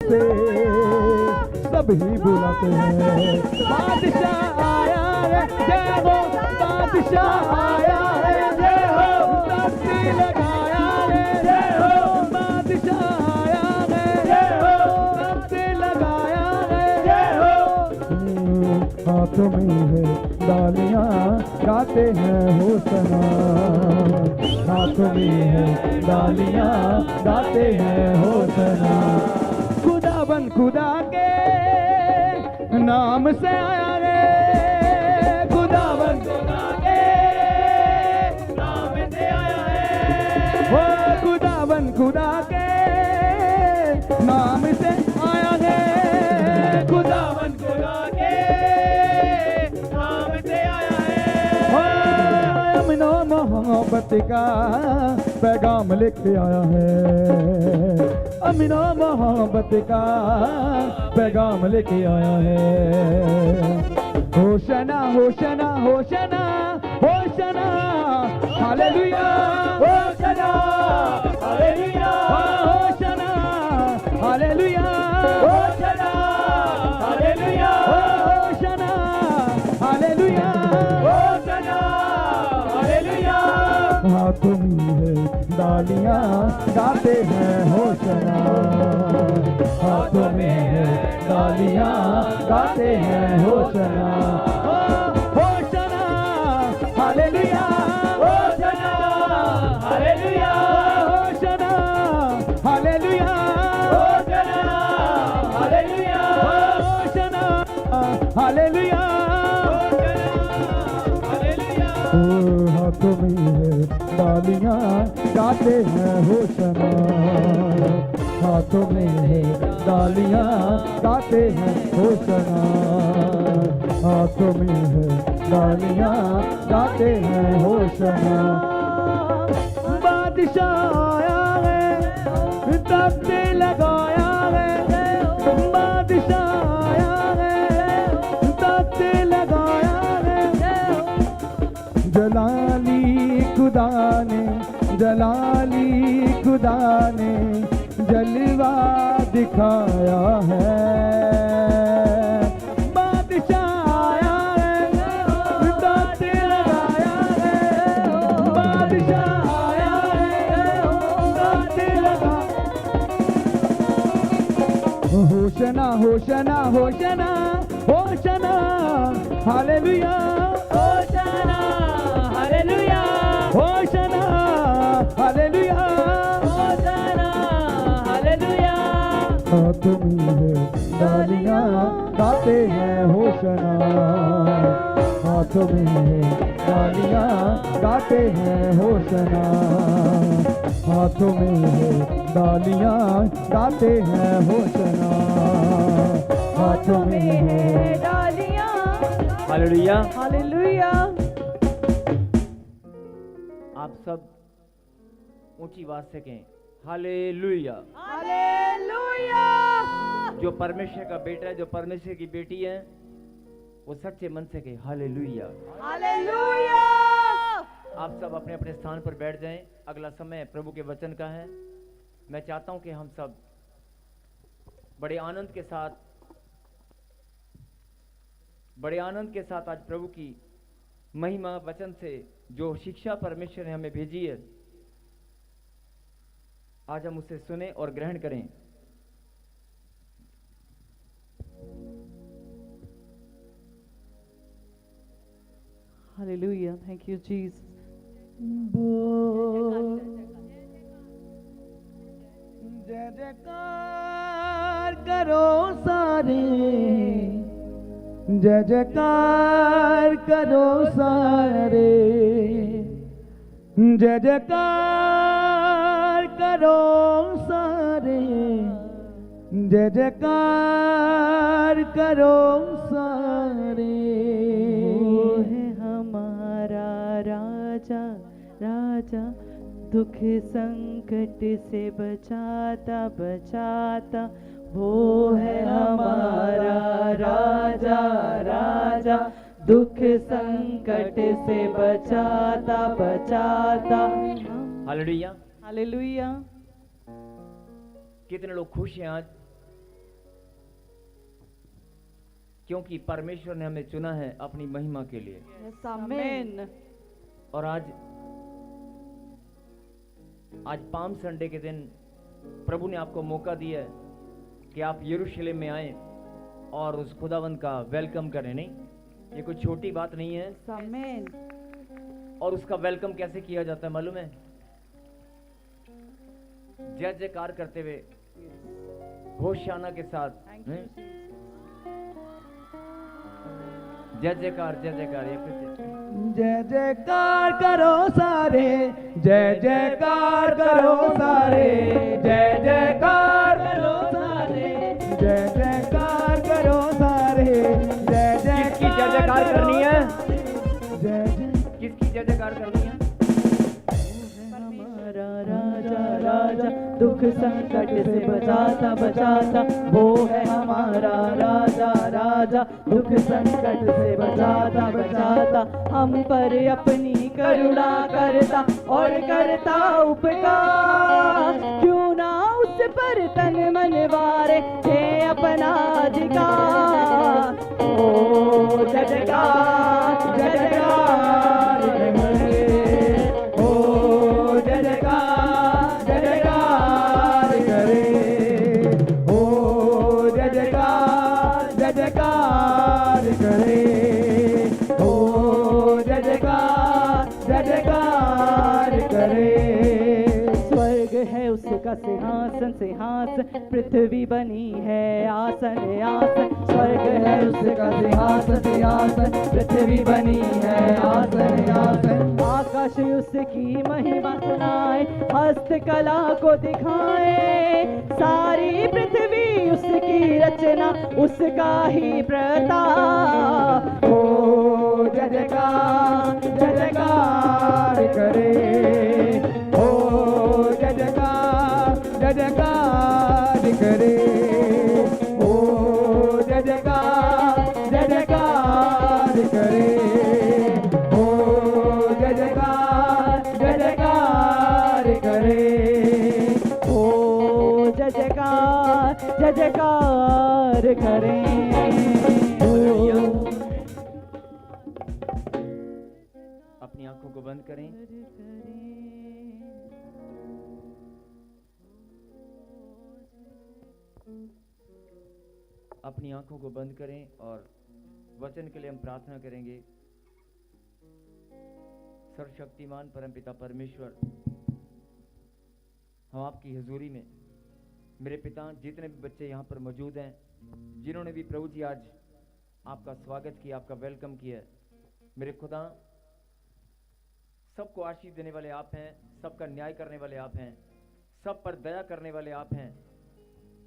से सभी बुलाते हैं। बादशाह आया है जय हो, बादशाह आया है जय हो, ताली लगाया है जय हो, बादशाह आया है जय हो, ताली लगाया है जय हो। हाथों में है डालियां गाते हैं होसना, हाथों में है डालियां गाते हैं होसना। खुदावन खुदा के नाम से आया रे, खुदावन खुदा के नाम से आया है, वो खुदावन खुदा के नाम से आया है, खुदावन खुदा के नाम से आया है। अमीनो मोहब्बत का पैगाम लेके आया है, अमीनो मोहब्बत का पैगाम लेके आया है। Hosanna hosanna hosanna hosanna hallelujah, hosanna hallelujah, hosanna hallelujah, hosanna hallelujah, hosanna hallelujah, hosanna hallelujah. हाथों में है डालियां गाते हैं होशना, हाथों में है डालियां गाते हैं hosanna, hosanna hallelujah, hosanna hallelujah, hosanna hallelujah, hosanna hallelujah, hosanna hallelujah, hallelujah. हाथों में है डालियां गाते हैं होशना, हाथों में है डालियां गाते हैं होशना, हाथों में है डालियां गाते हैं होशना। बादशाह आया है तख्ते लगाया है, बादशाह आया है तख्ते लगाया है। जलाली खुदा ने, जलाली खुदा ने जलवा दिखाया है, बादशाह आया है ताते लगाया है, बादशाह आया है ताते लगा। Hoshana hosanna hosanna hosanna hallelujah, hosanna hallelujah, hosanna hallelujah, hosanna hallelujah. हाथों में है डालियां गाते हैं होशना, हाथों में है डालियां गाते हैं होशना, हाथों में है डालियां गाते हैं होशना, हाथों में है डालियां। Hallelujah hallelujah. आप सब ऊंची आवाज से कहें हालेलुया, हालेलुया। जो परमेश्वर का बेटा है, जो परमेश्वर की बेटी है, वो सच्चे मन से कहे हालेलुया। हालेलुया। आप सब अपने अपने स्थान पर बैठ जाएं। अगला समय प्रभु के वचन का है। मैं चाहता हूं कि हम सब बड़े आनंद के साथ आज प्रभु की महिमा वचन से जो शिक्षा परमेश्वर ने हमें भेजी है, आज हम उसे सुने और ग्रहण करें। Hallelujah. Thank you, Jesus. जय जयकार करो सारे, जय जयकार करो सारे, जय जयकार करो सारे, जय जयकार करो सारे। वो है हमारा राजा, राजा दुख संकट से बचाता बचाता। वो है हमारा राजा, राजा दुख संकट से बचाता बचाता। हालेलुया। हालेलुया। कितने लोग खुश हैं आज क्योंकि परमेश्वर ने हमें चुना है अपनी महिमा के लिए। Yes, Amen. और आज पाम संडे के दिन प्रभु ने आपको मौका दिया है कि आप यरूशलेम में आए और उस खुदावंद का वेलकम करें। नहीं, ये कोई छोटी बात नहीं है। Amen. और उसका वेलकम कैसे किया जाता है मालूम है? जय जयकार करते हुए, होशाना के साथ। Thank you, हैं? Jesus. जय जयकार, जय जयकार। ये फिर से जय जयकार करो सारे, जय जयकार करो सारे, जय जयकार करो सारे, जय जयकार करो सारे, जय किसकी जय जयकार करनी है? जय किसकी जय जयकार करनी है? हमारा राजा राजा दुख संकट से बचाता बचाता, वो है हमारा राजा राजा दुख संकट से बचाता बचाता, हम पर अपनी करुणा करता और करता उपकार, क्यों ना उस पर तन मन वारे है अपना अधिकार। ओ जय जयकार जय जयकार करे, ओ जय जयकार करे, ओ जय जयकार करे, ओ जय जयकार करे। स्वर्ग है उसका सिंहासन सिंहासन, पृथ्वी बनी है आसन आसन, स्वर्ग है उसका सिंहासन सिंहासन, पृथ्वी बनी है आसन आसन, आकाश उसकी महिमा सुनाए, हस्तकला को दिखाए, सारी पृथ्वी उसकी रचना, उसका ही प्रताप। ओ जय जयकार करे, ओ जय जयकार करे, ओ जय जयकार करे, ओ जय जयकार करे, ओ जय जयकार करें। अपनी आंखों को बंद करें। अपनी आंखों को बंद करें और वचन के लिए हम प्रार्थना करेंगे। सर्वशक्तिमान परमपिता परमेश्वर, हम आपकी हुजूरी में मेरे पिता, जितने भी बच्चे यहाँ पर मौजूद हैं, जिन्होंने भी प्रभु जी आज आपका स्वागत किया, आपका वेलकम किया है, मेरे खुदा सबको आशीष देने वाले आप हैं, सबका न्याय करने वाले आप हैं, सब पर दया करने वाले आप हैं।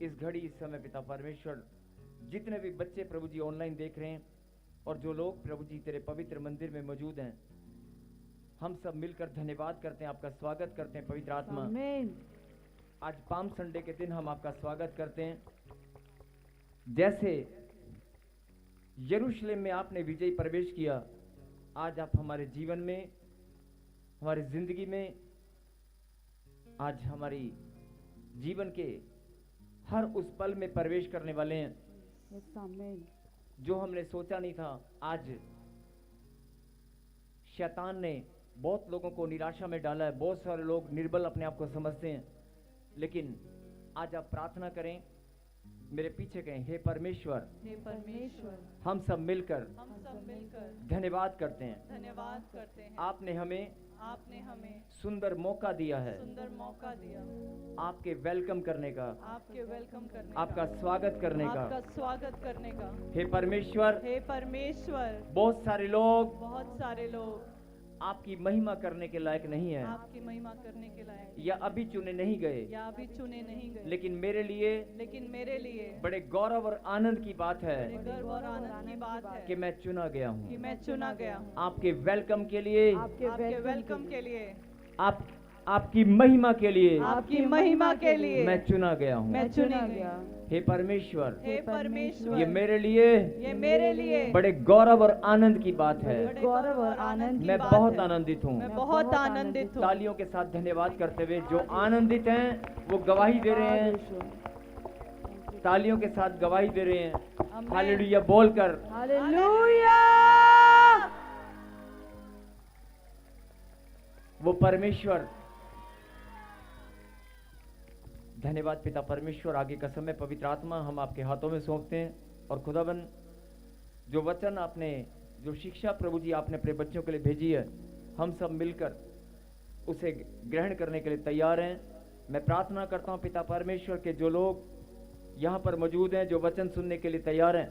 इस घड़ी इस समय पिता परमेश्वर, जितने भी बच्चे प्रभु जी ऑनलाइन देख रहे हैं और जो लोग प्रभु जी तेरे पवित्र मंदिर में मौजूद हैं, हम सब मिलकर धन्यवाद करते हैं, आपका स्वागत करते हैं पवित्र आत्मा। आज पाम संडे के दिन हम आपका स्वागत करते हैं। जैसे यरूशलेम में आपने विजयी प्रवेश किया, आज आप हमारे जीवन में, हमारी जिंदगी में, आज हमारी जीवन के हर उस पल में प्रवेश करने वाले हैं। जो हमने सोचा नहीं था, आज शैतान ने बहुत लोगों को निराशा में डाला है, बहुत सारे लोग निर्बल अपने आप को समझते हैं, लेकिन आज आप प्रार्थना करें, मेरे पीछे कहें, हे परमेश्वर, हम सब मिलकर धन्यवाद करते हैं। आपने हमें सुंदर मौका दिया है, आपके वेलकम करने का, आपका स्वागत करने का। हे परमेश्वर, बहुत सारे लोग आपकी महिमा करने के लायक नहीं है, या अभी चुने नहीं गए, लेकिन मेरे लिए बड़े गौरव और आनंद की बात है कि मैं चुना गया हूँ आपके वेलकम के लिए, आपकी महिमा के लिए मैं चुना गया हूँ। हे परमेश्वर, ये मेरे लिए बड़े गौरव और आनंद की बात है। मैं बहुत आनंदित हूँ। तालियों के साथ धन्यवाद करते हुए, जो आनंदित हैं वो गवाही दे रहे हैं। तालियों के साथ गवाही दे रहे हैं आमीन। हालेलुया बोलकर। हालेलुया। वो परमेश्वर, धन्यवाद पिता परमेश्वर। आगे का समय पवित्र आत्मा हम आपके हाथों में सौंपते हैं और खुदावन जो वचन आपने, जो शिक्षा प्रभु जी आपने अपने बच्चों के लिए भेजी है, हम सब मिलकर उसे ग्रहण करने के लिए तैयार हैं। मैं प्रार्थना करता हूं पिता परमेश्वर के जो लोग यहाँ पर मौजूद हैं, जो वचन सुनने के लिए तैयार हैं,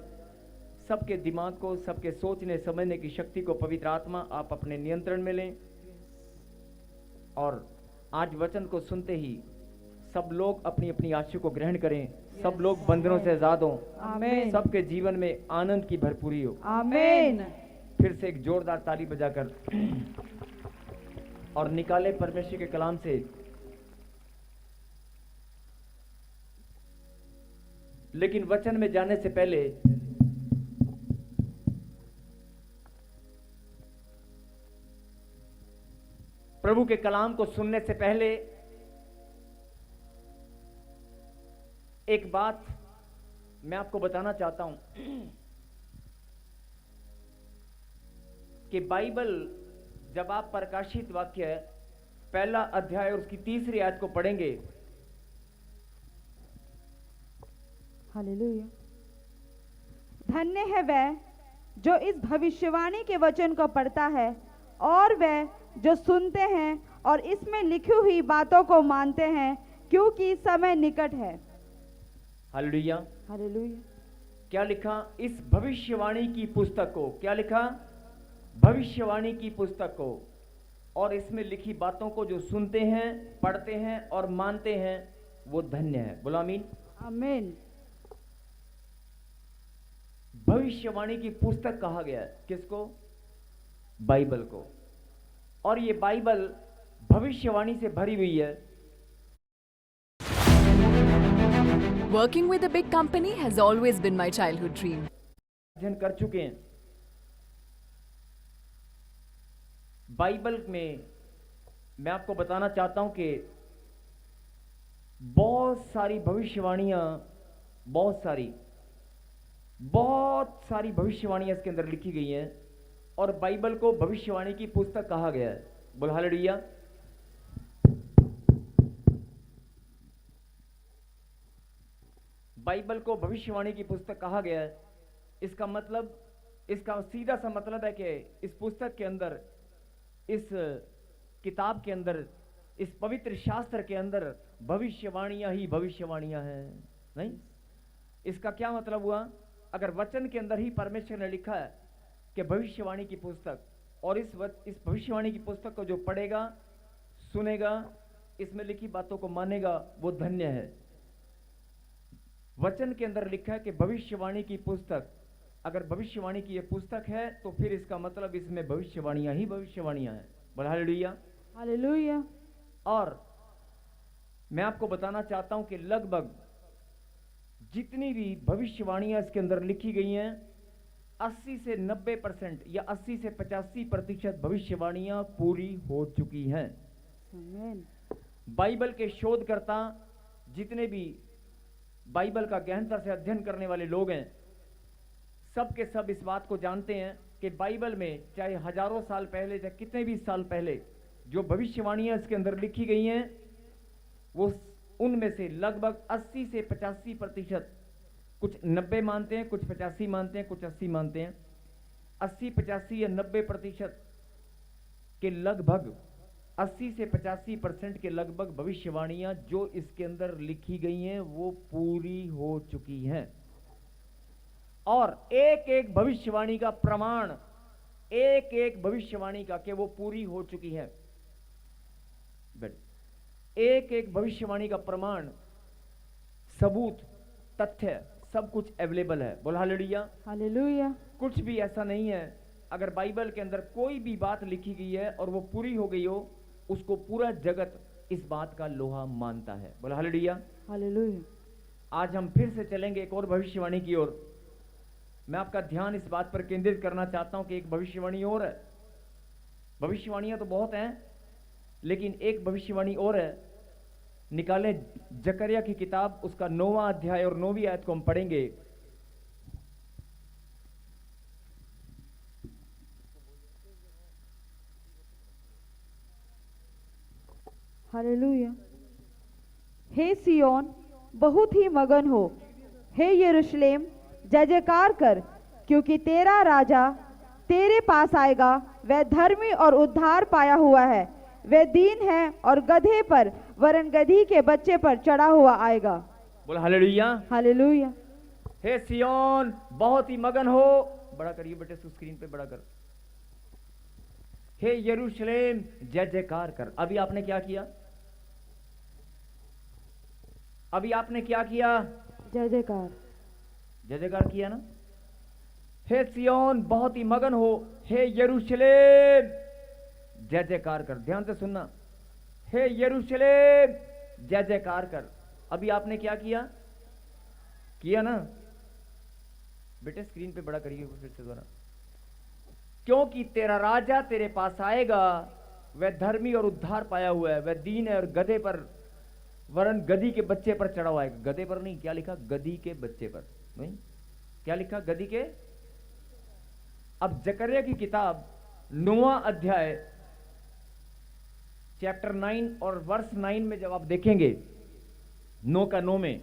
सबके दिमाग को, सबके सोचने समझने की शक्ति को पवित्र आत्मा आप अपने नियंत्रण में लें। और आज वचन को सुनते ही सब लोग अपनी अपनी आशीष को ग्रहण करें, सब लोग बंधनों से आजाद हों, आमीन। सबके जीवन में आनंद की भरपूरी हो। आमीन। फिर से एक जोरदार ताली बजाकर और निकाले परमेश्वर के कलाम से। लेकिन वचन में जाने से पहले प्रभु के कलाम को सुनने से पहले एक बात मैं आपको बताना चाहता हूं कि बाइबल, जब आप प्रकाशित वाक्य पहला अध्याय और उसकी 3री आयत को पढ़ेंगे, हालेलुया। धन्य है वह जो इस भविष्यवाणी के वचन को पढ़ता है और वह जो सुनते हैं और इसमें लिखी हुई बातों को मानते हैं, क्योंकि समय निकट है। हालेलुया। हालेलुया। क्या लिखा? इस भविष्यवाणी की पुस्तक को, क्या लिखा? भविष्यवाणी की पुस्तक को और इसमें लिखी बातों को जो सुनते हैं, पढ़ते हैं और मानते हैं, वो धन्य है। बोलो आमीन। आमीन। भविष्यवाणी की पुस्तक कहा गया है किसको? बाइबल को। और ये बाइबल भविष्यवाणी से भरी हुई है। Working with a big company has always been my childhood dream. अध्ययन कर चुके हैं। बाइबल में मैं आपको बताना चाहता हूं कि बहुत सारी भविष्यवाणियां, बहुत सारी भविष्यवाणियां इसके अंदर लिखी गई हैं और बाइबल को भविष्यवाणी की पुस्तक कहा गया है। बोलो हालेलुया। बाइबल को भविष्यवाणी की पुस्तक कहा गया है। इसका मतलब, इसका सीधा सा मतलब है कि इस पुस्तक के अंदर, इस किताब के अंदर, इस पवित्र शास्त्र के अंदर भविष्यवाणियां ही भविष्यवाणियां हैं। नहीं, इसका क्या मतलब हुआ? अगर वचन के अंदर ही परमेश्वर ने लिखा है कि भविष्यवाणी की पुस्तक, और इस भविष्यवाणी की पुस्तक को जो पढ़ेगा, सुनेगा, इसमें लिखी बातों को मानेगा, वो धन्य है। वचन के अंदर लिखा है कि भविष्यवाणी की पुस्तक, अगर भविष्यवाणी की ये पुस्तक है तो फिर इसका मतलब इसमें भविष्यवाणियां ही भविष्यवाणियां हैं। बोलो हालेलुया। हालेलुया। और मैं आपको बताना चाहता हूं कि लगभग जितनी भी भविष्यवाणियां इसके अंदर लिखी गई हैं, 80 से 90% या 80 से 85% भविष्यवाणियां पूरी हो चुकी हैं। आमीन। बाइबल के शोधकर्ता, जितने भी बाइबल का गहनता से अध्ययन करने वाले लोग हैं, सब के सब इस बात को जानते हैं कि बाइबल में चाहे हजारों साल पहले, चाहे कितने भी साल पहले जो भविष्यवाणियां इसके अंदर लिखी गई हैं, वो उनमें से लगभग 80 से 85%, कुछ 90 मानते हैं, कुछ 85 मानते हैं, कुछ 80 मानते हैं, 80, 85 या 90% के लगभग 80 से 85% के लगभग भविष्यवाणियां जो इसके अंदर लिखी गई हैं वो पूरी हो चुकी हैं। और एक एक भविष्यवाणी का प्रमाण, एक एक भविष्यवाणी का कि वो पूरी हो चुकी है, एक एक भविष्यवाणी का प्रमाण, सबूत, तथ्य, सब कुछ अवेलेबल है। बोलो हालेलुया। हालेलुया। कुछ भी ऐसा नहीं है, अगर बाइबल के अंदर कोई भी बात लिखी गई है और वो पूरी हो गई हो, उसको पूरा जगत इस बात का लोहा मानता है। बोलो हालेलुया। हालेलुया। आज हम फिर से चलेंगे एक और भविष्यवाणी की ओर। मैं आपका ध्यान इस बात पर केंद्रित करना चाहता हूं कि एक भविष्यवाणी और है। भविष्यवाणियां तो बहुत हैं, लेकिन एक भविष्यवाणी और है निकालें जकरिया की किताब, उसका 9वां अध्याय और 9वीं आयत को हम पढ़ेंगे। हालेलुया। हे सियोन, बहुत ही मगन हो। हे यरूशलेम, जय जयकार कर, क्योंकि तेरा राजा तेरे पास आएगा। वह धर्मी और उद्धार पाया हुआ है। वह दीन है और गधे पर, वरन गधी के बच्चे पर चढ़ा हुआ आएगा। बोला हालेलुया। हालेलुया। हे सियोन, बहुत ही मगन हो। बड़ा करिए बेटे, स्क्रीन पे बड़ा कर। हे यरूशलेम, जय जयकार कर। अभी आपने क्या किया? अभी आपने क्या किया? जय जयकार। जय जयकार किया ना। हे सियोन, बहुत ही मगन हो। हे यरूशलेम, जय जयकार कर। ध्यान से सुनना। हे यरूशलेम, जय जयकार कर। अभी आपने क्या किया? किया ना बेटे, स्क्रीन पे बड़ा करिए फिर से दोबारा। क्योंकि तेरा राजा तेरे पास आएगा। वह धर्मी और उद्धार पाया हुआ है। वह दीन है और गधे पर, वरन गधी के बच्चे पर चढ़ा हुआ है। गधे पर नहीं, क्या लिखा? गधी के बच्चे पर नहीं, क्या लिखा? गधी के। अब जकरिया की किताब 9वां अध्याय चैप्टर 9 और वर्स 9 में जब आप देखेंगे 9 का 9 में,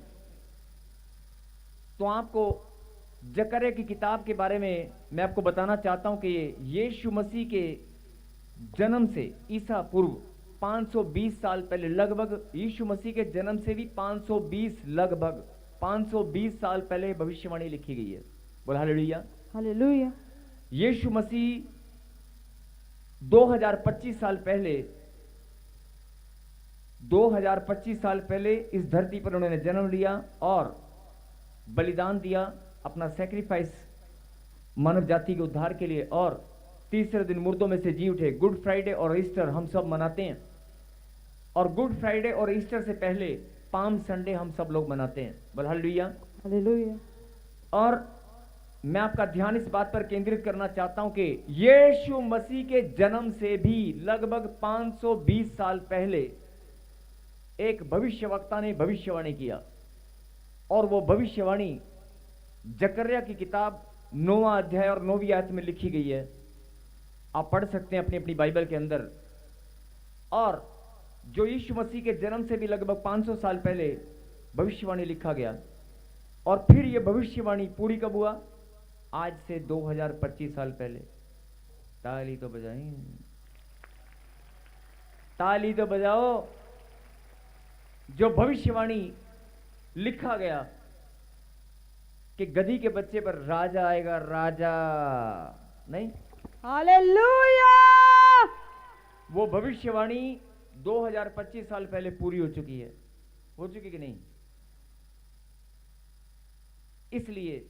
तो आपको जकरिया की किताब के बारे में मैं आपको बताना चाहता हूं कि यीशु मसीह के जन्म से ईसा पूर्व 520 साल पहले, लगभग यीशु मसीह के जन्म से भी 520 साल पहले भविष्यवाणी लिखी गई है। बोला हालेलुया। हालेलुया। यीशु मसीह 2025 साल पहले इस धरती पर उन्होंने जन्म लिया और बलिदान दिया, अपना सैक्रिफाइस मानव जाति के उद्धार के लिए, और तीसरे दिन मुर्दों में से जी उठे। गुड फ्राइडे और ईस्टर हम सब मनाते हैं, और गुड फ्राइडे और ईस्टर से पहले पाम संडे हम सब लोग मनाते हैं। बोल हालेलुया। हालेलुया। और मैं आपका ध्यान इस बात पर केंद्रित करना चाहता हूं कि यीशु मसीह के जन्म से भी लगभग 520 साल पहले एक भविष्यवक्ता ने भविष्यवाणी किया, और वो भविष्यवाणी जकरिया की किताब 9वां अध्याय और 9वीं आयत में लिखी गई है। आप पढ़ सकते हैं अपनी अपनी बाइबल के अंदर। और जो यीशु मसीह के जन्म से भी लगभग 500 साल पहले भविष्यवाणी लिखा गया, और फिर यह भविष्यवाणी पूरी कब हुआ? आज से 2025 साल पहले। ताली तो बजाई, ताली तो बजाओ। जो भविष्यवाणी लिखा गया कि गधी के बच्चे पर राजा आएगा, राजा नहीं, हालेलुया। वो भविष्यवाणी 2025 साल पहले पूरी हो चुकी है। हो चुकी कि नहीं? इसलिए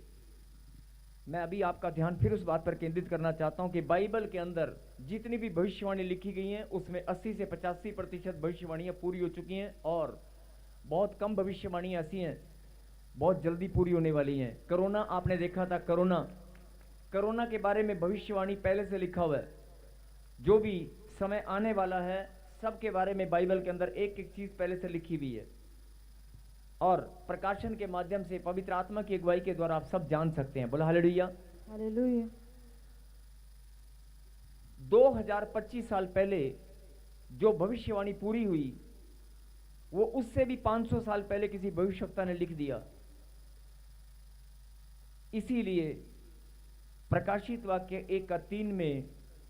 मैं अभी आपका ध्यान फिर उस बात पर केंद्रित करना चाहता हूं कि बाइबल के अंदर जितनी भी भविष्यवाणी लिखी गई हैं उसमें 80 से 85% भविष्यवाणियां पूरी हो चुकी हैं, और बहुत कम भविष्यवाणियां ऐसी हैं बहुत जल्दी पूरी होने वाली हैं। कोरोना आपने देखा था, कोरोना के बारे में भविष्यवाणी पहले से लिखा हुआ है। जो भी समय आने वाला है सबके बारे में बाइबल के अंदर एक एक चीज पहले से लिखी हुई है, और प्रकाशन के माध्यम से पवित्र आत्मा की अगुवाई के द्वारा आप सब जान सकते हैं। बोला हालेलुया। हालेलुया। 2025 साल पहले जो भविष्यवाणी पूरी हुई वो उससे भी 500 साल पहले किसी भविष्यवक्ता ने लिख दिया। इसीलिए प्रकाशित वाक्य 1:3 में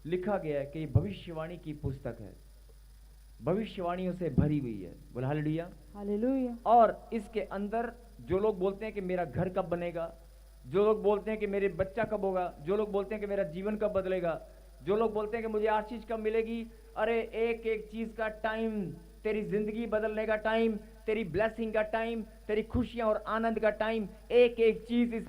लिखा गया है कि भविष्यवाणी की पुस्तक है, भविष्यवाणियों से भरी हुई है। बोला हालेलुया। हालेलुया। और इसके अंदर जो लोग बोलते हैं कि मेरा घर कब बनेगा, जो लोग बोलते हैं कि मेरे बच्चा कब होगा, जो लोग बोलते हैं कि मेरा जीवन कब बदलेगा, जो लोग बोलते हैं कि मुझे आशीष कब मिलेगी, अरे एक एक चीज का टाइम, तेरी जिंदगी बदलने का टाइम, तेरी ब्लेसिंग का टाइम, तेरी खुशियां और आनंद का टाइम, एक एक चीज इस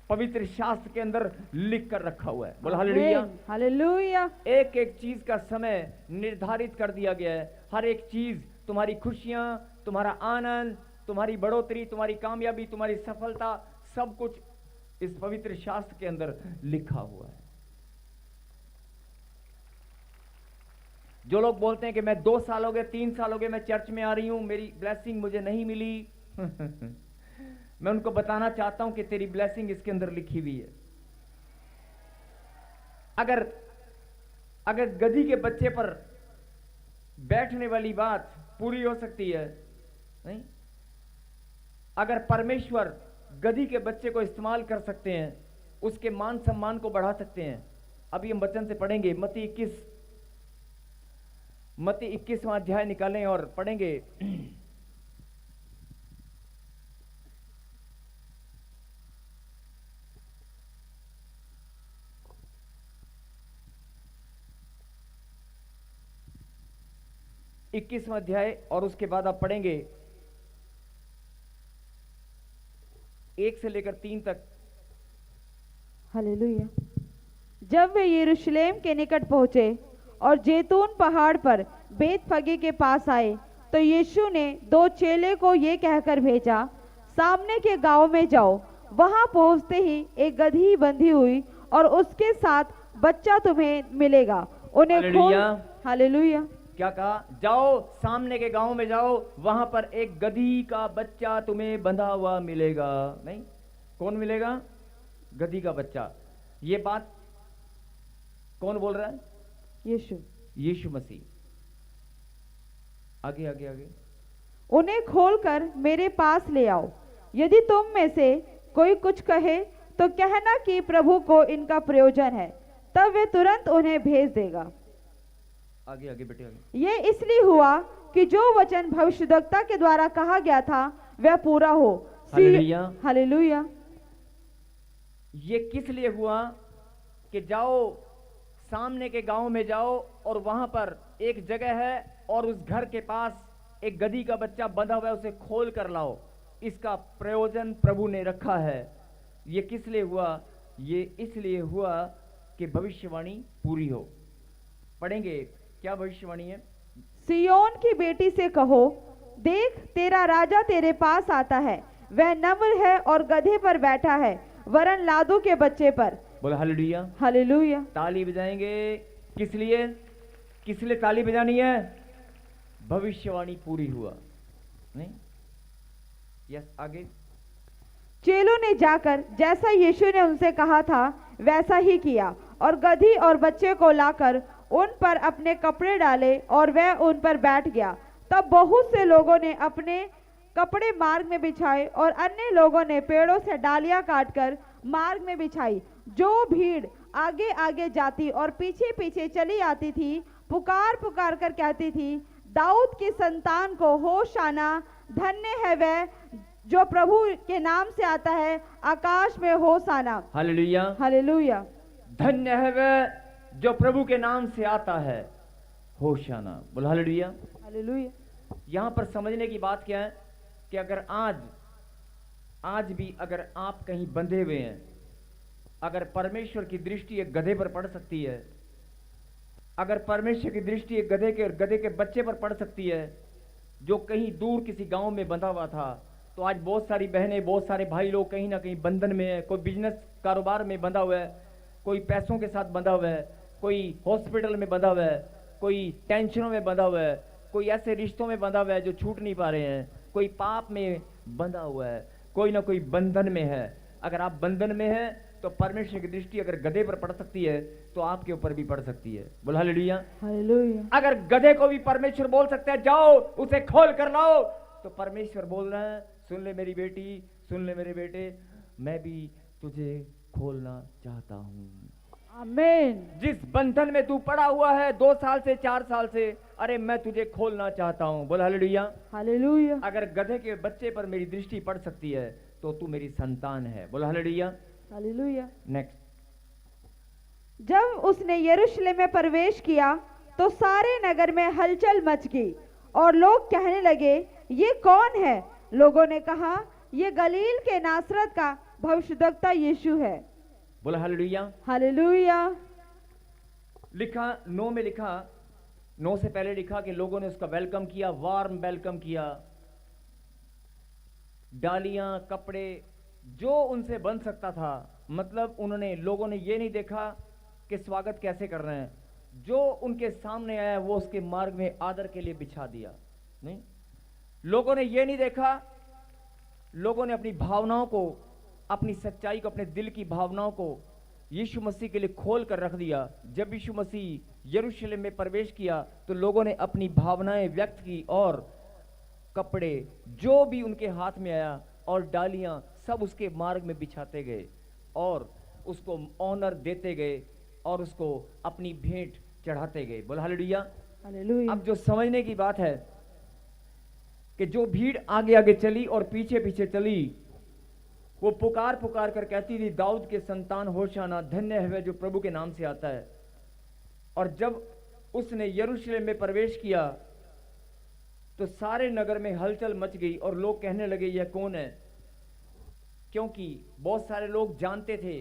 पवित्र शास्त्र के अंदर लिख कर रखा हुआ है। बोला हालेलुया। हालेलुया। एक एक चीज का समय निर्धारित कर दिया गया है। हर एक चीज, तुम्हारी खुशियां, तुम्हारा आनंद, तुम्हारी बढ़ोतरी, तुम्हारी कामयाबी, तुम्हारी सफलता, सब कुछ इस पवित्र शास्त्र के अंदर लिखा हुआ है। जो लोग बोलते हैं कि मैं 2 साल हो गए 3 साल हो गए मैं चर्च में आ रही हूं, मेरी ब्लेसिंग मुझे नहीं मिली मैं उनको बताना चाहता हूं कि तेरी ब्लेसिंग इसके अंदर लिखी हुई है। अगर गधी के बच्चे पर बैठने वाली बात पूरी हो सकती है, नहीं, अगर परमेश्वर गधी के बच्चे को इस्तेमाल कर सकते हैं, उसके मान सम्मान को बढ़ा सकते हैं। अभी हम वचन से पढ़ेंगे मत्ती 21वां अध्याय निकालें और पढ़ेंगे। इक्कीसवां अध्याय और उसके बाद आप पढ़ेंगे 1 से लेकर 3 तक। हालेलुया। जब वे यरूशलेम के निकट पहुंचे और जैतून पहाड़ पर बेतफगे के पास आए, तो यीशु ने 2 चेले को ये कहकर भेजा, सामने के गांव में जाओ। वहां पहुंचते ही एक गधी बंधी हुई और उसके साथ बच्चा तुम्हें मिलेगा, उन्हें खोल। हालेलुया। क्या कहा? जाओ, सामने के गांव में जाओ, वहां पर एक गधी का बच्चा तुम्हें बंधा हुआ मिलेगा। नहीं, कौन मिलेगा? गधी का बच्चा। ये बात कौन बोल रहा है? यीशु मसीह। आगे आगे आगे। उन्हें खोलकर मेरे पास ले आओ। यदि तुम में से कोई कुछ कहे तो कहना कि प्रभु को इनका प्रयोजन है, तब वे तुरंत उन्हें भेज देगा। आगे आगे बेटे आगे। ये इसलिए हुआ कि जो वचन भविष्यद्वक्ता के द्वारा कहा गया था वह पूरा हो। हालेलुया। हालेलुया। ये किस लिए हुआ कि जाओ, सामने के गांव में जाओ और वहां पर एक जगह है और उस घर के पास एक गधी का बच्चा बंधा हुआ है, उसे खोल कर लाओ। इसका प्रयोजन प्रभु ने रखा है। ये किस लिए हुआ? ये इसलिए हुआ कि भविष्यवाणी पूरी हो। पढ़ेंगे, क्या भविष्यवाणी है? सियोन की बेटी से कहो, देख तेरा राजा तेरे पास आता है, वह नम्र है और गधे पर बैठा है, वरन लादू के बच्चे पर। बोला हालेलुया। हालेलुया। ताली बजाएंगे। किस लिए? किस लिए ताली बजानी है? भविष्यवाणी पूरी हुआ। नहीं? यस, आगे। चेलों ने जाकर जैसा यीशु ने उनसे कहा था वैसा ही किया और गधी और बच्चे को लाकर उन पर अपने कपड़े डाले और वह उन पर बैठ गया। तब बहुत से लोगों ने अपने कपड़े मार्ग में बिछाए और अन्य लोगों ने पेड़ों से डालियां काटकर मार्ग में बिछाई। जो भीड़ आगे आगे जाती और पीछे पीछे चली आती थी, पुकार पुकार कर कहती थी, दाऊद की संतान को होशाना, धन्य है वह जो प्रभु के नाम से आता है, आकाश में होशाना। हालेलुया। हालेलुया। धन्य है वह जो प्रभु के नाम से आता है, होशाना। बोल हालेलुया। हालेलुया। यहां पर समझने की बात क्या है कि अगर आज भी अगर आप कहीं बंधे हुए हैं, अगर परमेश्वर की दृष्टि एक गधे पर पड़ सकती है, अगर परमेश्वर की दृष्टि एक गधे के बच्चे पर पड़ सकती है जो कहीं दूर किसी गांव में बंधा हुआ था, तो आज बहुत सारी बहनें, बहुत सारे भाई लोग कहीं ना कहीं बंधन में है। कोई बिजनेस कारोबार में बंधा हुआ है, कोई पैसों के साथ बंधा हुआ है, कोई हॉस्पिटल में बंधा हुआ है, कोई टेंशनों में बंधा हुआ है, कोई ऐसे रिश्तों में बंधा हुआ है जो छूट नहीं पा रहे हैं, कोई पाप में बंधा हुआ है, कोई ना कोई बंधन में है। अगर आप बंधन में हैं तो परमेश्वर की दृष्टि अगर गधे पर पड़ सकती है तो आपके ऊपर भी पड़ सकती है। बोल हालेलुया। हालेलुया। अगर गधे को भी परमेश्वर बोल सकता है जाओ उसे खोल कर लाओ, तो परमेश्वर बोल रहा है, सुन ले मेरी बेटी, सुन ले मेरे बेटे, मैं भी तुझे खोलना चाहता हूं। आमीन। जिस बंधन में तू पड़ा हुआ है 2 साल से 4 साल से, अरे मैं तुझे खोलना चाहता हूं। बोल हालेलुया। हालेलुया। अगर गधे के बच्चे पर मेरी दृष्टि पड़ सकती है तो तू मेरी संतान है। बोल हालेलुया। हालेलुया। नेक्स्ट। जब उसने यरूशलेम में प्रवेश किया तो सारे नगर में हलचल मच गई और लोग कहने लगे, ये कौन है? लोगों ने कहा, ये गलील के नासरत का भविष्यद्वक्ता यीशु है। बोला हालेलुया। हालेलुया। लिखा 9 में लिखा, 9 से पहले लिखा कि लोगों ने उसका वेलकम किया, वार्म वेलकम किया। डालियां, कपड़े जो उनसे बन सकता था, मतलब लोगों ने ये नहीं देखा कि स्वागत कैसे कर रहे हैं। जो उनके सामने आया वो उसके मार्ग में आदर के लिए बिछा दिया। नहीं, लोगों ने ये नहीं देखा, लोगों ने अपनी भावनाओं को, अपनी सच्चाई को, अपने दिल की भावनाओं को यीशु मसीह के लिए खोल कर रख दिया। जब यीशु मसीह यरूशलेम में प्रवेश किया तो लोगों ने अपनी भावनाएं व्यक्त की और कपड़े जो भी उनके हाथ में आया और डालियां सब उसके मार्ग में बिछाते गए और उसको ऑनर देते गए और उसको अपनी भेंट चढ़ाते गए। बोल हालेलुया। हालेलुया। अब जो समझने की बात है कि जो भीड़ आगे आगे चली और पीछे पीछे चली, वो पुकार पुकार कर कहती थी, दाऊद के संतान होशाना, धन्य है वह जो प्रभु के नाम से आता है। और जब उसने यरूशलेम में प्रवेश किया तो सारे नगर में हलचल मच गई और लोग कहने लगे यह कौन है, क्योंकि बहुत सारे लोग जानते थे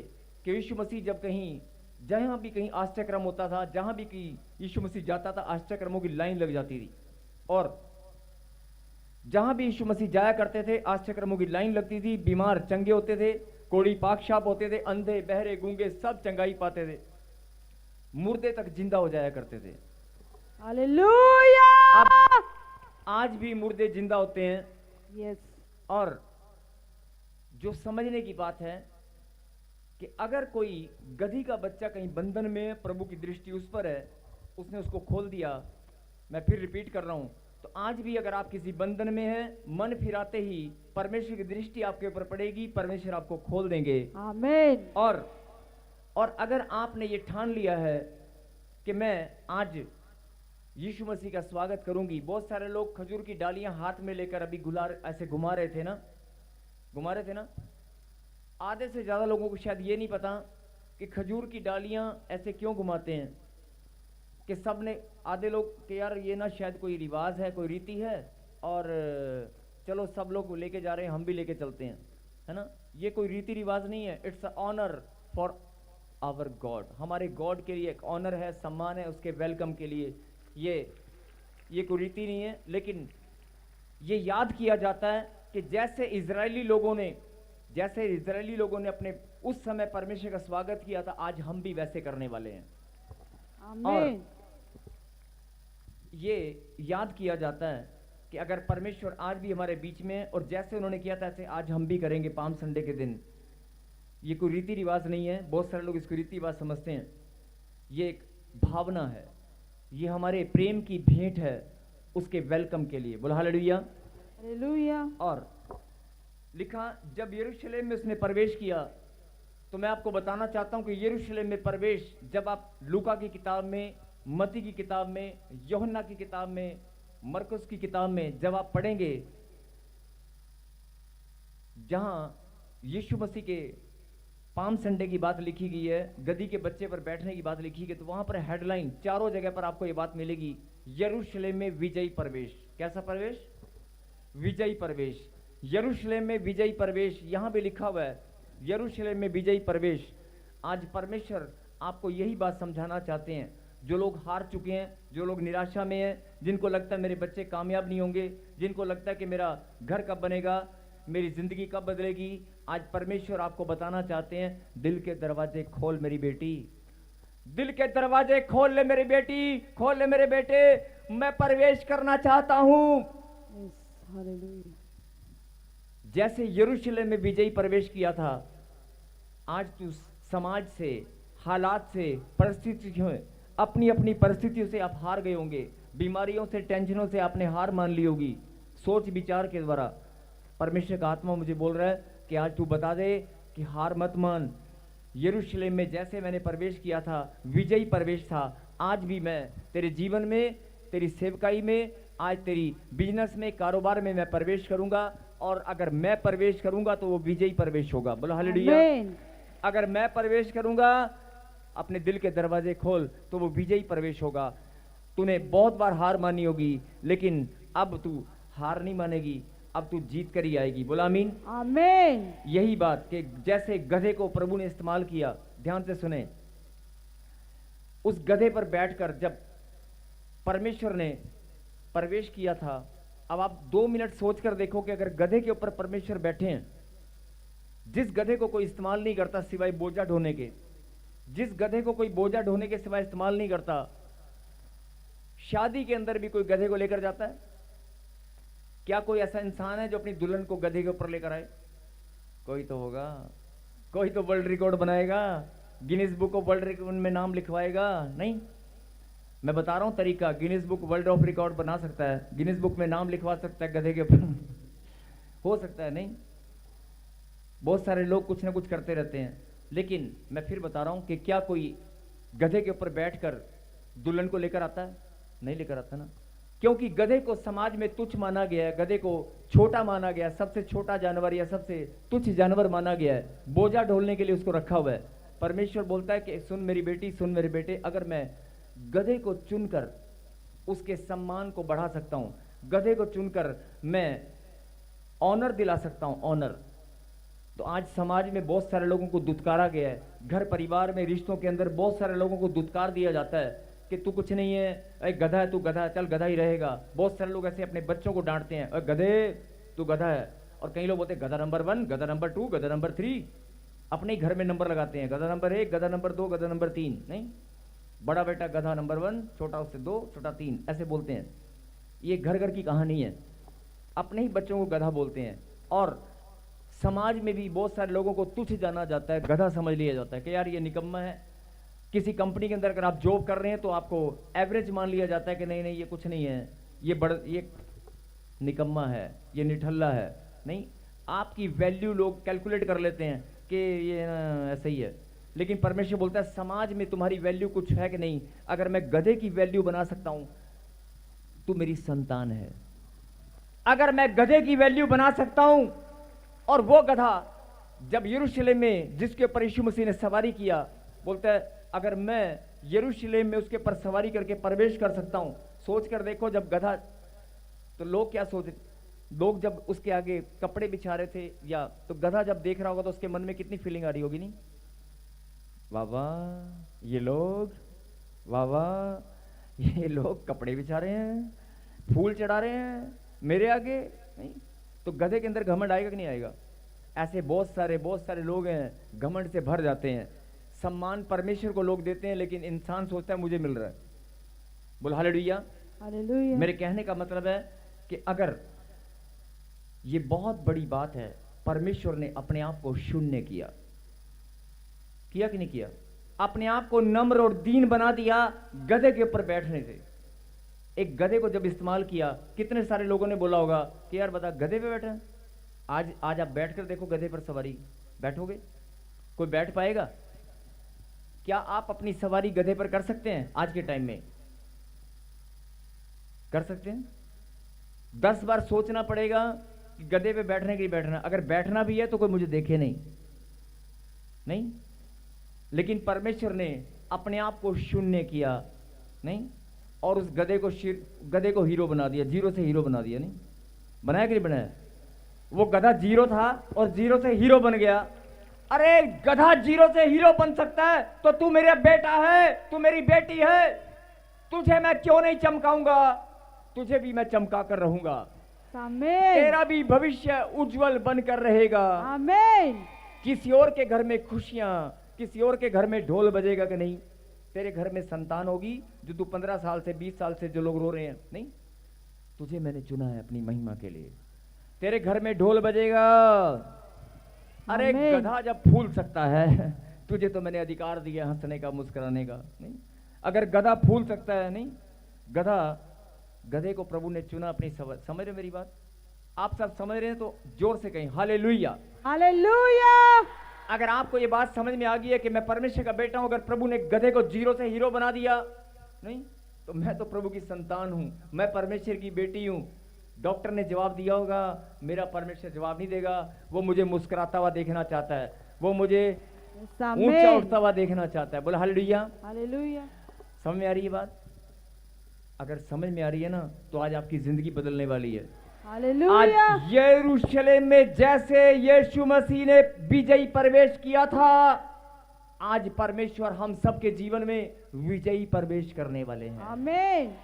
कि यीशु मसीह जब कहीं, जहां भी कहीं आश्चर्यक्रम होता था, जहां भी कहीं यीशु मसीह जाता था, आश्चर्यक्रमों की लाइन लग जाती थी। और जहां भी यीशु मसीह जाया करते थे आश्चर्यक्रमों की लाइन लगती थी। बीमार चंगे होते थे, कोढ़ी पाकशाप होते थे, अंधे बहरे गूंगे सब चंगाई पाते थे, मुर्दे तक जिंदा हो जाया करते थे। हालेलुया। अब आज भी मुर्दे जिंदा होते हैं। यस। और जो समझने की बात है कि अगर कोई गधी का बच्चा कहीं बंधन में है, प्रभु की दृष्टि उस पर है, उसने उसको खोल दिया। मैं फिर रिपीट कर रहा हूं, तो आज भी अगर आप किसी बंधन में हैं, मन फिराते ही परमेश्वर की दृष्टि आपके ऊपर पड़ेगी, परमेश्वर आपको खोल देंगे। आमीन। और अगर आपने ये ठान लिया है कि मैं आज यीशु मसीह का स्वागत करूंगी। बहुत सारे लोग खजूर की डालियां हाथ में लेकर अभी ऐसे घुमा रहे थे ना। आधे से ज्यादा लोगों को शायद ये नहीं पता कि खजूर की डालियां ऐसे क्यों घुमाते हैं, कि सब ने, आधे लोग कि यार ये ना शायद कोई रिवाज है, कोई रीति है, और चलो सब लोग लेके जा रहे हैं, हम भी लेके चलते हैं, है ना। ये कोई रीति रिवाज नहीं है, it's a honour for our God. हमारे गॉड के लिए एक ऑनर है, सम्मान है, उसके वेलकम के लिए ये कोई रीति नहीं है। लेकिन ये याद किया जाता है कि जैसे इजरायली लोगों ने अपने उस समय परमेश्वर का स्वागत किया था, आज हम भी वैसे करने वाले हैं। आमीन। ये याद किया जाता है कि अगर परमेश्वर आज भी हमारे बीच में है और जैसे उन्होंने किया था ऐसे आज हम भी करेंगे पाम संडे के दिन। ये कोई रीति रिवाज नहीं है, बहुत सारे लोग इसको रीति रिवाज समझते हैं। ये एक भावना है, ये हमारे प्रेम की भेंट है उसके वेलकम के लिए। बोला हालेलुया। हालेलुया। और लिखा, जब यरूशलेम में उसने प्रवेश किया, तो मैं आपको बताना चाहता हूं कि यरूशलेम में प्रवेश, जब आप लूका की किताब में, मत्ती की किताब में, यूहन्ना की किताब में, मरकुस की किताब में जब आप पढ़ेंगे, जहां यीशु मसीह के पाम संडे की बात लिखी गई है, गधी के बच्चे पर बैठने की बात लिखी गई, तो वहां पर हेडलाइन चारों जगह पर आपको यह बात मिलेगी, यरूशलेम में विजयी प्रवेश। कैसा प्रवेश? विजयी प्रवेश। यरूशलेम में विजयी प्रवेश, यहां भी लिखा हुआ है यरूशलेम में विजयी प्रवेश। आज परमेश्वर आपको यही बात समझाना चाहते हैं। जो लोग हार चुके हैं, जो लोग निराशा में हैं, जिनको लगता है मेरे बच्चे कामयाब नहीं होंगे, जिनको लगता है कि मेरा घर कब बनेगा, मेरी जिंदगी कब बदलेगी, आज परमेश्वर आपको बताना चाहते हैं, दिल के दरवाजे खोल मेरी बेटी, दिल के दरवाजे खोल ले मेरी बेटी, खोल ले मेरे बेटे, मैं प्रवेश करना चाहता हूं। हालेलुया। जैसे यरूशलेम में विजयी प्रवेश किया था, आज तू समाज से, हालात से, परिस्थितियों, अपनी अपनी परिस्थितियों से आप हार गए होंगे, बीमारियों से, टेंशनों से आपने हार मान ली होगी। सोच विचार के द्वारा परमेश्वर का आत्मा मुझे बोल रहा है कि आज तू बता दे कि हार मत मान। यरूशलेम में जैसे मैंने प्रवेश किया था, विजयी प्रवेश था, आज भी मैं तेरे जीवन में, तेरी सेवकाई में, आज तेरी बिजनेस में, कारोबार में मैं प्रवेश करूंगा। और अगर मैं प्रवेश करूंगा तो वो विजयी प्रवेश होगा। बोलो हालेलुया। अगर मैं प्रवेश करूंगा, अपने दिल के दरवाजे खोल, तो वो विजयी प्रवेश होगा। तूने बहुत बार हार मानी होगी, लेकिन अब तू हार नहीं मानेगी, अब तू जीत कर ही आएगी। बोला आमीन। आमीन। यही बात कि जैसे गधे को प्रभु ने इस्तेमाल किया, ध्यान से सुने, उस गधे पर बैठकर जब परमेश्वर ने प्रवेश किया था, अब आप 2 मिनट सोचकर देखो कि अगर गधे के ऊपर परमेश्वर बैठे हैं, जिस गधे को कोई इस्तेमाल नहीं करता सिवाय बोझा ढोने के, जिस गधे को कोई बोझा ढोने के सिवाय इस्तेमाल नहीं करता, शादी के अंदर भी कोई गधे को लेकर जाता है? क्या कोई ऐसा इंसान है जो अपनी दुल्हन को गधे के ऊपर लेकर आए? कोई तो होगा, कोई तो वर्ल्ड रिकॉर्ड बनाएगा, Guinness book of world record में नाम लिखवाएगा। नहीं, मैं बता रहा हूं तरीका, Guinness book world of record बना सकता है, गिनीज बुक में नाम लिखवा सकता है गधे के ऊपर हो सकता है। नहीं, बहुत सारे लोग कुछ ना कुछ करते रहते हैं, लेकिन मैं फिर बता रहा हूं कि क्या कोई गधे के ऊपर बैठकर दुल्हन को लेकर आता है? नहीं लेकर आता ना, क्योंकि गधे को समाज में तुच्छ माना गया है, गधे को छोटा माना गया है, सबसे छोटा जानवर या सबसे तुच्छ जानवर माना गया है, बोझा ढोलने के लिए उसको रखा हुआ है। परमेश्वर बोलता है कि सुन मेरी बेटी, सुन मेरे बेटे, अगर मैं गधे को चुनकर उसके सम्मान को बढ़ा सकता हूं, गधे को चुनकर मैं ऑनर दिला सकता हूं, ऑनर, तो आज समाज में बहुत सारे लोगों को दुत्कारा गया है, घर परिवार में रिश्तों के अंदर बहुत सारे लोगों को दुत्कार दिया जाता है कि तू कुछ नहीं है, अरे गधा है, तू गधा है, चल गधा ही रहेगा। बहुत सारे लोग ऐसे अपने बच्चों को डांटते हैं, अरे गधे तू गधा है, और कई लोग बोलते हैं गधा नंबर 1, गधा नंबर 2, गधा नंबर 3, अपने ही घर में नंबर लगाते हैं, गधा नंबर 1, गधा नंबर 2, गधा नंबर 3। नहीं, बड़ा बेटा गधा नंबर 1, छोटा उससे 2, छोटा 3, ऐसे बोलते हैं। ये घर घर की कहानी है, अपने ही बच्चों को गधा बोलते हैं। और समाज में भी बहुत सारे लोगों को तुच्छ जाना जाता है, गधा समझ लिया जाता है कि यार ये निकम्मा है। किसी कंपनी के अंदर अगर आप जॉब कर रहे हैं तो आपको एवरेज मान लिया जाता है कि नहीं नहीं ये कुछ नहीं है, ये निकम्मा है, ये निठल्ला है। नहीं, आपकी वैल्यू लोग कैलकुलेट कर लेते हैं कि ये ऐसा ही है, लेकिन परमेश्वर बोलता है समाज में तुम्हारी वैल्यू कुछ है कि नहीं? अगर मैं गधे की वैल्यू बना सकता हूं, तू मेरी संतान है। अगर मैं गधे की वैल्यू बना सकता हूं, और वो गधा जब यरूशलेम में जिसके ऊपर यीशु मसीह ने सवारी किया, बोलता है अगर मैं यरूशलेम में उसके ऊपर सवारी करके प्रवेश कर सकता हूं, सोच कर देखो जब गधा, तो लोग क्या सोच, लोग जब उसके आगे कपड़े बिछा रहे थे या तो गधा जब देख रहा होगा तो उसके मन में कितनी फीलिंग आ रही होगी? नहीं, वाह वाह ये लोग, वाह वाह ये लोग कपड़े बिछा रहे हैं, फूल चढ़ा रहे हैं मेरे आगे। नहीं, तो गधे के अंदर घमंड आएगा कि नहीं आएगा? ऐसे बहुत सारे लोग हैं, घमंड से भर जाते हैं। सम्मान परमेश्वर को लोग देते हैं, लेकिन इंसान सोचता है मुझे मिल रहा है। बोल हालेलुया। हालेलुया। मेरे कहने का मतलब है कि अगर ये बहुत बड़ी बात है, परमेश्वर ने अपने आप को शून्य किया कि नहीं किया? अपने आप को नम्र और दीन बना दिया गधे के ऊपर बैठने से। एक गधे को जब इस्तेमाल किया, कितने सारे लोगों ने बोला होगा कि यार बता गधे पे बैठा। आज आप बैठकर देखो गधे पर सवारी, बैठोगे? कोई बैठ पाएगा? क्या आप अपनी सवारी गधे पर कर सकते हैं? आज के टाइम में कर सकते हैं? 10 बार सोचना पड़ेगा कि गधे पे बैठने के लिए बैठना, अगर बैठना भी है तो कोई मुझे देखे नहीं। लेकिन परमेश्वर ने अपने आप को शून्य किया, नहीं, और उस गधे को हीरो बना दिया, जीरो से हीरो बना दिया। नहीं बनाया कि नहीं बनाया? वो गधा जीरो था और जीरो से हीरो बन गया। अरे गधा जीरो से हीरो बन सकता है तो तू मेरा बेटा है, तू मेरी बेटी है, तुझे मैं क्यों नहीं चमकाऊंगा? तुझे भी मैं चमका कर रहूंगा। आमीन। तेरा भी भविष्य उज्जवल बनकर रहेगा। आमीन। किसी और के घर में खुशियां, किसी और के घर में ढोल बजेगा कि नहीं? तेरे घर में संतान होगी जो तू 15 साल से 20 साल से जो लोग रो रहे हैं, नहीं, तुझे मैंने चुना है अपनी महिमा के लिए। तेरे घर में ढोल बजेगा। अरे गधा जब फूल सकता है, तुझे तो मैंने अधिकार दिया हंसने का, मुस्कुराने का। नहीं, अगर गधा फूल सकता है, नहीं, गधे को प्रभु ने चुना अपनी समझ रहे मेरी बात? आप सब समझ रहे हैं तो जोर से कहें हालेलुया। हालेलुया। अगर आपको ये बात समझ में आ गई है कि मैं परमेश्वर का बेटा हूं, अगर प्रभु ने गधे को जीरो से हीरो बना दिया, नहीं, तो मैं तो प्रभु की संतान हूं, मैं परमेश्वर की बेटी हूं। डॉक्टर ने जवाब दिया होगा, मेरा परमेश्वर जवाब नहीं देगा। वो मुझे मुस्कुराता हुआ देखना चाहता है, वो मुझे ऊंचा उठता हुआ देखना चाहता है। बोला हालेलुया। हालेलुया। समझ में आ रही है बात? अगर समझ में आ रही है ना, तो आज आपकी जिंदगी बदलने वाली है। हालेलुया। आज यरूशलेम में जैसे यीशु मसीह ने विजयी प्रवेश किया था, आज परमेश्वर हम सबके जीवन में विजयी प्रवेश करने वाले हैं। आमीन।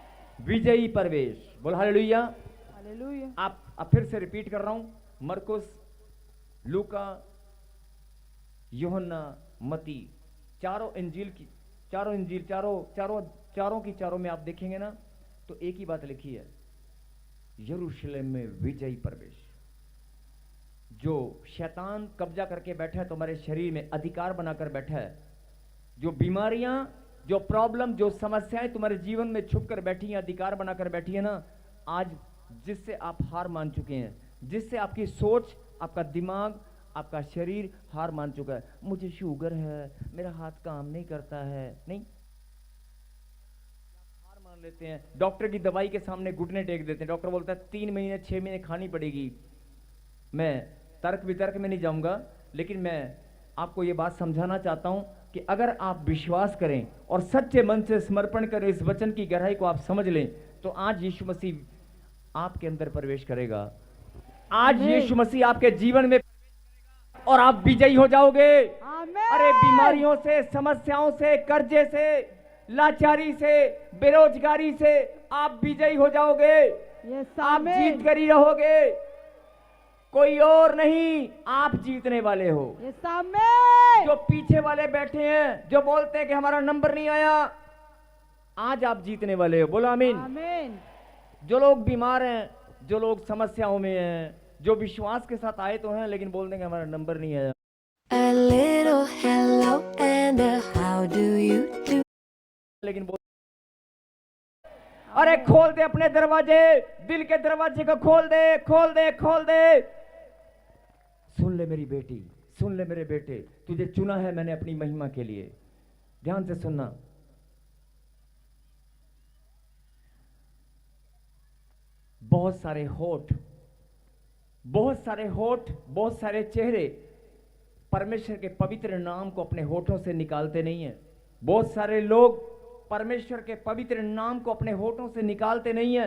विजयी प्रवेश। बोल हालेलुया। हालेलुया। आप फिर से रिपीट कर रहा हूं, मरकुस, लूका, यूहन्ना, मती, चारों इंजील की चारों में आप देखेंगे ना, तो एक ही बात लिखी है, यरूशलेम में विजयी प्रवेश। जो शैतान कब्जा करके बैठा है तुम्हारे शरीर में, अधिकार बनाकर बैठा है, जो बीमारियां, जो प्रॉब्लम, जो समस्याएं तुम्हारे जीवन में छुप कर बैठी हैं, अधिकार बनाकर बैठी है ना, आज जिससे आप हार मान चुके हैं, जिससे आपकी सोच, आपका दिमाग, आपका शरीर हार मान चुका है। मुझे शुगर है, मेरा हाथ काम नहीं करता है, नहीं, हार मान लेते हैं, डॉक्टर की दवाई के सामने घुटने टेक देते हैं। डॉक्टर बोलता है 3 महीने 6 महीने खानी पड़ेगी। मैं तर्क वितर्क में नहीं जाऊंगा, लेकिन मैं आपको यह बात समझाना चाहता हूं कि अगर आप विश्वास करें और सच्चे मन से समर्पण करें, इस वचन की गहराई को आप समझ लें, तो आज यीशु मसीह आपके अंदर प्रवेश करेगा। आज यीशु मसीह आपके जीवन में और आप विजयी हो जाओगे। अरे बीमारियों से, समस्याओं से, कर्जे से, लाचारी से, बेरोजगारी से आप विजयी हो जाओगे। आप जीत कर ही रहोगे, कोई और नहीं, आप जीतने वाले हो। जो पीछे वाले बैठे हैं, जो बोलते हैं कि हमारा नंबर नहीं आया, आज आप जीतने वाले हो। बोलो आमीन। आमीन। जो लोग बीमार हैं, जो लोग समस्याओं में हैं, जो विश्वास के साथ आए तो हैं लेकिन बोल देंगे हमारा नंबर नहीं आया। A little hello and a how do you do? लेकिन बोल, अरे खोल दे अपने दरवाजे, दिल के दरवाजे को खोल दे, खोल दे, खोल दे। सुन ले मेरी बेटी, सुन ले मेरे बेटे, तुझे चुना है मैंने अपनी महिमा के लिए। ध्यान से सुनना। बहुत सारे होठ, बहुत सारे होठ, बहुत सारे चेहरे परमेश्वर के पवित्र नाम को अपने होठों से निकालते नहीं है। बहुत सारे लोग परमेश्वर के पवित्र नाम को अपने होठों से निकालते नहीं है।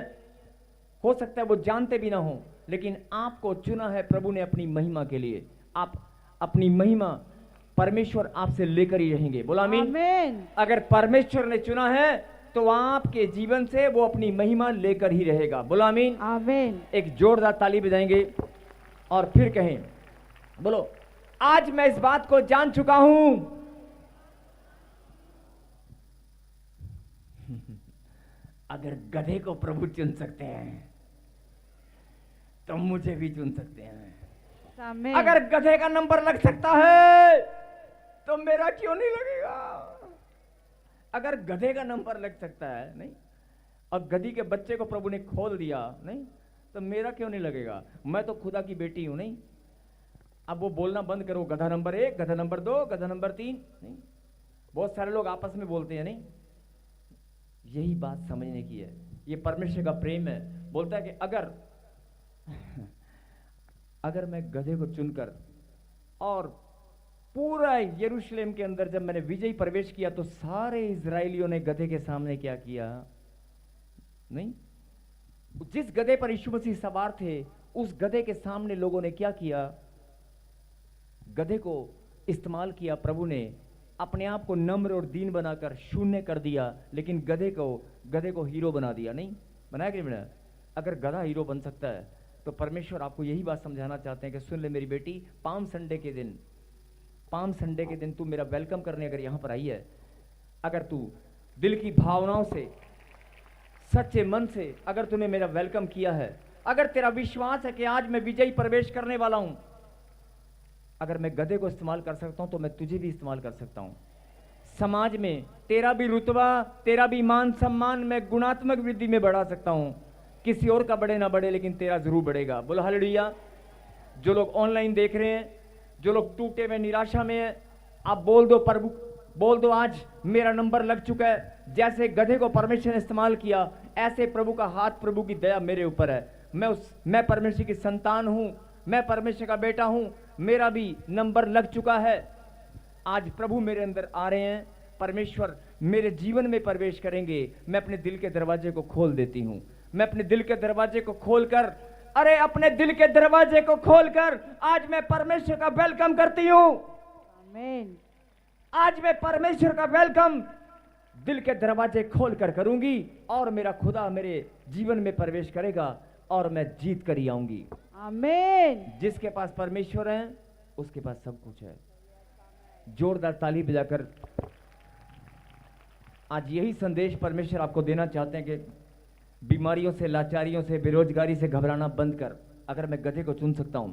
हो सकता है वो जानते भी ना हो, लेकिन आपको चुना है प्रभु ने अपनी महिमा के लिए। आप अपनी महिमा परमेश्वर आपसे लेकर ही रहेंगे। बोला आमीन। अगर परमेश्वर ने चुना है तो आपके जीवन से वो अपनी महिमा लेकर ही रहेगा। बोला आमीन। आमीन। एक जोरदार ताली बजाएंगे और फिर कहें, बोलो, आज मैं इस बात को जान चुका हूं। अगर गधे को प्रभु चुन सकते हैं तो मुझे भी चुन सकते हैं। आमीन। अगर गधे का नंबर लग सकता है तो मेरा क्यों नहीं लगेगा? अगर गधे का नंबर लग सकता है, नहीं, और गधी के बच्चे को प्रभु ने खोल दिया, नहीं, तो मेरा क्यों नहीं लगेगा? मैं तो खुदा की बेटी हूं, नहीं। अब वो बोलना बंद करो, गधा नंबर 1, गधा नंबर 2, गधा नंबर 3, नहीं। बहुत सारे लोग आपस में बोलते हैं, नहीं। यही बात समझने की है, ये परमेश्वर का प्रेम है। बोलता है कि अगर मैं गधे को चुनकर, और पूरा यरूशलेम के अंदर जब मैंने विजयी प्रवेश किया तो सारे इजरायलियों ने गधे के सामने क्या किया? नहीं, जिस गधे पर यीशु मसीह सवार थे उस गधे के सामने लोगों ने क्या किया? गधे को इस्तेमाल किया प्रभु ने, अपने आप को नम्र और दीन बनाकर शून्य कर दिया, लेकिन गधे को हीरो बना दिया। नहीं बनाया कि नहीं बनाया? अगर गधा हीरो बन सकता है तो परमेश्वर आपको यही बात समझाना चाहते हैं कि सुन ले मेरी बेटी, पाम संडे के दिन तू मेरा वेलकम करने अगर यहां पर आई है, अगर तू दिल की भावनाओं से, सच्चे मन से अगर तूने मेरा वेलकम किया है, अगर तेरा विश्वास है कि आज मैं विजयी प्रवेश करने वाला हूं, अगर मैं गधे को इस्तेमाल कर सकता हूं तो मैं तुझे भी इस्तेमाल कर सकता हूं। समाज में तेरा भी रुतबा, तेरा भी मान सम्मान मैं गुणात्मक वृद्धि में बढ़ा सकता हूं। किसी और का बढ़े ना बढ़े, लेकिन तेरा जरूर बढ़ेगा। बोलो हालेलुया। जो लोग ऑनलाइन देख रहे हैं, जो लोग टूटे हुए निराशा में हैं, आप बोल दो प्रभु, बोल दो आज मेरा नंबर लग चुका है। जैसे गधे को परमेश्वर ने इस्तेमाल किया, ऐसे प्रभु का हाथ, प्रभु की दया मेरे ऊपर है। मैं परमेश्वर की संतान हूं, मैं परमेश्वर का बेटा हूं, मेरा भी नंबर लग चुका है। आज प्रभु मेरे अंदर आ रहे हैं, परमेश्वर मेरे जीवन में प्रवेश करेंगे। मैं अपने दिल के दरवाजे को खोल देती हूं। मैं अपने दिल के दरवाजे को खोलकर, अरे अपने दिल के दरवाजे को खोलकर आज मैं परमेश्वर का वेलकम करती हूं। आमीन। आज मैं परमेश्वर का वेलकम दिल के दरवाजे खोलकर करूंगी और मेरा खुदा मेरे जीवन में प्रवेश करेगा और मैं जीत कर ही आऊंगी। आमीन। जिसके पास परमेश्वर है उसके पास सब कुछ है। जोरदार ताली बजाकर आज यही संदेश परमेश्वर आपको देना चाहते हैं कि बीमारियों से, लाचारियों से, बेरोजगारी से घबराना बंद कर। अगर मैं गधे को चुन सकता हूं,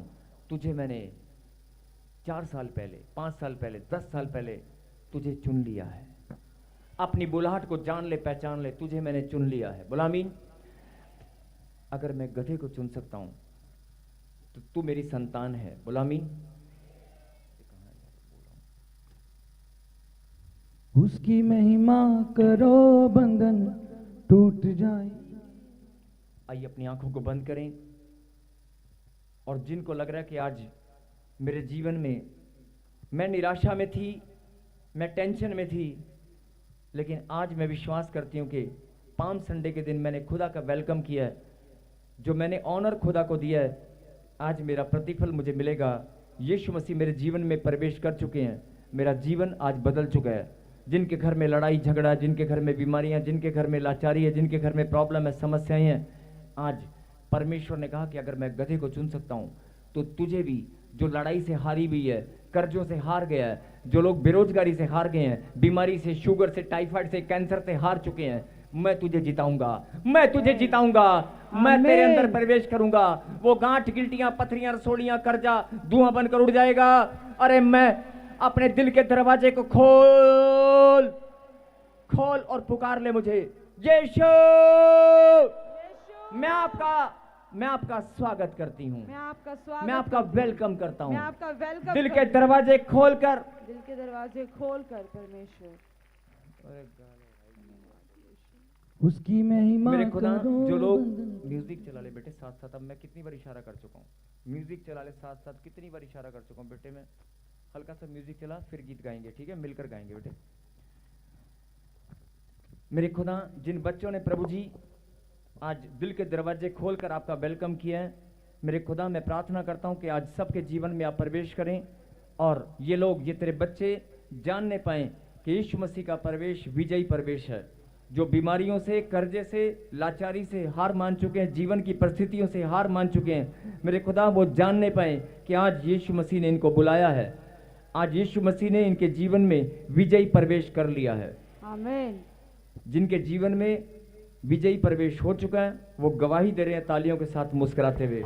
तुझे मैंने 4 साल पहले, 5 साल पहले, 10 साल पहले तुझे चुन लिया है। अपनी बुलाहट को जान ले, पहचान ले, तुझे मैंने चुन लिया है। बोला आमीन। अगर मैं गधे को चुन सकता हूं तो तू मेरी संतान है। बोला आमीन। उसकी महिमा करो, बंधन टूट जाए। आइए अपनी आंखों को बंद करें। और जिनको लग रहा है कि आज मेरे जीवन में मैं निराशा में थी, मैं टेंशन में थी, लेकिन आज मैं विश्वास करती हूं कि पाम संडे के दिन मैंने खुदा का वेलकम किया है। जो मैंने ऑनर खुदा को दिया है, आज मेरा प्रतिफल मुझे मिलेगा। यीशु मसीह मेरे जीवन में प्रवेश कर चुके हैं। मेरा जीवन आज बदल चुका है। जिनके घर में लड़ाई झगड़ा, जिनके घर में बीमारियां, जिनके घर में लाचारी है, जिनके घर में प्रॉब्लम है, समस्याएं हैं, आज परमेश्वर ने कहा कि अगर मैं गधे को चुन सकता हूं तो तुझे भी, जो लड़ाई से हारी हुई है, कर्जों से हार गया है, जो लोग बेरोजगारी से हार गए हैं, बीमारी से, शुगर से, टाइफाइड से, कैंसर से हार चुके हैं, मैं तुझे जिताऊंगा, मैं तुझे जिताऊंगा, मैं तेरे अंदर प्रवेश करूंगा। वो गांठ, गिल्टियां, पथरियां, रसोड़ियां, कर्जा धुआं बनकर उड़ जाएगा। अरे मैं अपने दिल के दरवाजे को खोल खोल और पुकार ले मुझे, यीशु। मैं आपका स्वागत करती हूँ, मैं आपका वेलकम करता हूँ। दिल के दरवाजे खोलकर, परमेश्वर उसकी महिमा मेरे खुदा। करो, जो लोग बंधन। म्यूजिक चला ले बेटे साथ साथ, अब मैं कितनी बार इशारा कर चुका हूँ, म्यूजिक चला ले साथ साथ, कितनी बार इशारा कर चुका हूँ बेटे। मैं हल्का सा म्यूजिक चला, फिर गीत गाएंगे, ठीक है, मिलकर गाएंगे बेटे। मेरे खुदा, जिन बच्चों ने प्रभु जी आज दिल के दरवाजे खोलकर आपका वेलकम किया है, मेरे खुदा मैं प्रार्थना करता हूं कि आज सबके जीवन में आप प्रवेश करें और ये लोग, ये तेरे बच्चे जानने पाएं कि यीशु मसीह का प्रवेश विजयी प्रवेश है। जो बीमारियों से, कर्जे से, लाचारी से हार मान चुके हैं, जीवन की परिस्थितियों से हार मान चुके हैं, मेरे खुदा वो जानने पाएं कि आज यीशु मसीह ने इनको बुलाया है, आज यीशु मसीह ने इनके जीवन में विजयी प्रवेश कर लिया है। आमीन। जिनके जीवन में विजयी प्रवेश हो चुका है, वो गवाही दे रहे हैं तालियों के साथ मुस्कुराते हुए।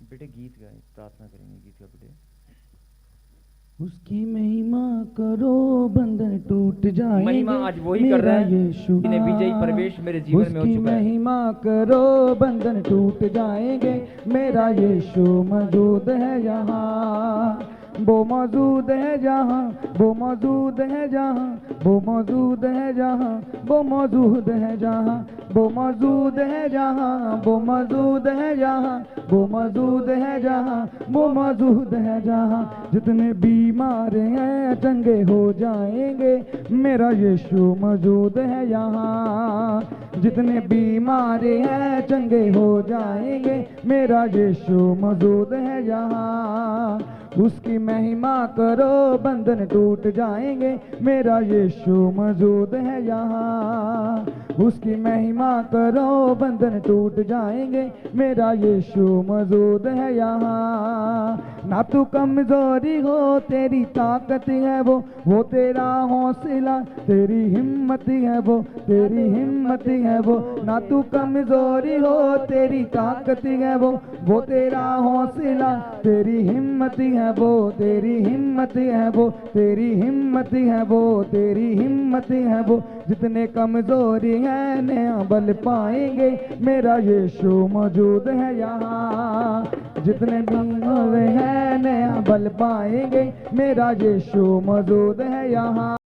बेटे गीत गाएं, प्रार्थना करेंगे गीत का बेटे। उसकी महिमा करो, बंधन टूट जाएंगे। महिमा आज वही कर रहा है यीशु, जिन्हें विजयी प्रवेश मेरे जीवन में हो उसकी चुका है। महिमा करो, बंधन टूट जाएंगे। मेरा यीशु मौजूद है यहाँ, वो मौजूद है जहाँ, वो मौजूद है जहाँ, वो मौजूद है जहाँ, वो मौजूद है जहाँ, वो मौजूद है जहाँ, वो मौजूद है जहाँ, वो मौजूद है जहाँ, वो मौजूद है जहाँ। जितने बीमार हैं चंगे हो जाएंगे, मेरा यीशु मौजूद है यहाँ। जितने बीमार हैं चंगे हो जाएंगे, मेरा यीशु मौजूद है यहाँ। उसकी महिमा करो, बंधन टूट जाएंगे, मेरा यीशु मौजूद है यहाँ। उसकी महिमा करो, बंधन टूट जाएंगे, मेरा यीशु मौजूद है यहाँ। ना तू कमजोरी हो, तेरी ताकत है वो तेरा हौसला, तेरी हिम्मत है वो, तेरी हिम्मत है वो। ना तू कमजोरी हो, तेरी ताकत है वो तेरा हौसला, तेरी हिम्मत है वो, तेरी हिम्मत है वो, तेरी हिम्मत है वो, तेरी हिम्मत है वो। जितने कमजोरी है नया बल पाएंगे, मेरा यीशु मौजूद है यहाँ। जितने बीमार है नया बल पाएंगे, मेरा यीशु मौजूद है यहाँ।